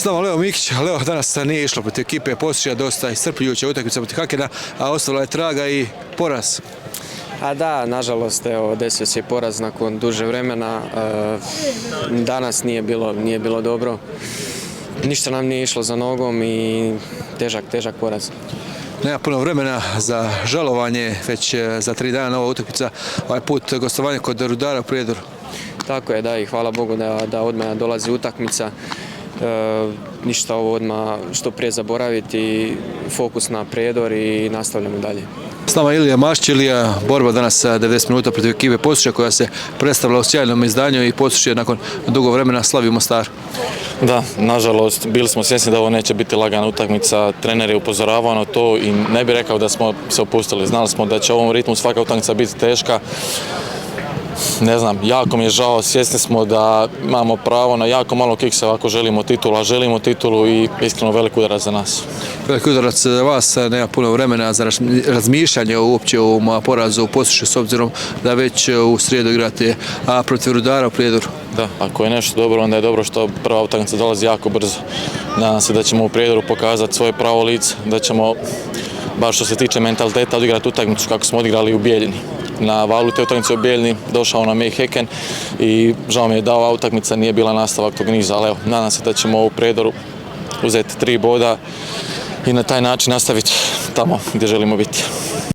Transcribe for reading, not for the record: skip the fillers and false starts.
nama Leo Mikić. Leo, danas nije išlo protiv ekipe Posušja, dosta iscrpljujuća utakmica protiv Hakena, a ostavila je traga i poraz. A da, nažalost, evo, desio se poraz nakon duže vremena. Danas nije bilo dobro. Ništa nam nije išlo za nogom i težak poraz. Nema puno vremena za žalovanje, već za 3 dana nova utakmica, ovaj put gostovanje kod Rudara u Prijedoru. Tako je, da, i hvala Bogu da odmah dolazi utakmica. Ništa ovo odmah što prije zaboraviti, fokus na Prijedor i nastavljamo dalje. S nama Ilija Mašć. Ilija, borba danas 90 minuta protiv ekipe Posušja koja se predstavila u sjajnom izdanju i Posušje nakon dugo vremena slavi u Mostaru. Da, nažalost, bili smo svjesni da ovo neće biti lagana utakmica, trener je upozoravao na to i ne bih rekao da smo se opustili. Znali smo da će u ovom ritmu svaka utakmica biti teška. Ne znam, jako mi je žao, svjesni smo da imamo pravo na jako malo kikseva ako želimo titulu, a želimo titulu i iskreno velik udarac za nas. Veliki udarac za vas, nema puno vremena za razmišljanje uopće o porazu u Posušju s obzirom da već u srijedu igrate protiv Rudara u Prijedoru. Da, ako je nešto dobro, onda je dobro što prva utakmica dolazi jako brzo. Nadam se da ćemo u Prijedoru pokazati svoje pravo lice, da ćemo, baš što se tiče mentaliteta, odigrati utakmicu kako smo odigrali u Bijeljini. Na valu te utakmice u Bijeljini došao nam je Heken i žao mi je da ova utakmica nije bila nastavak tog niza, ali evo, nadam se da ćemo u Prijedoru uzeti 3 boda i na taj način nastaviti tamo gdje želimo biti.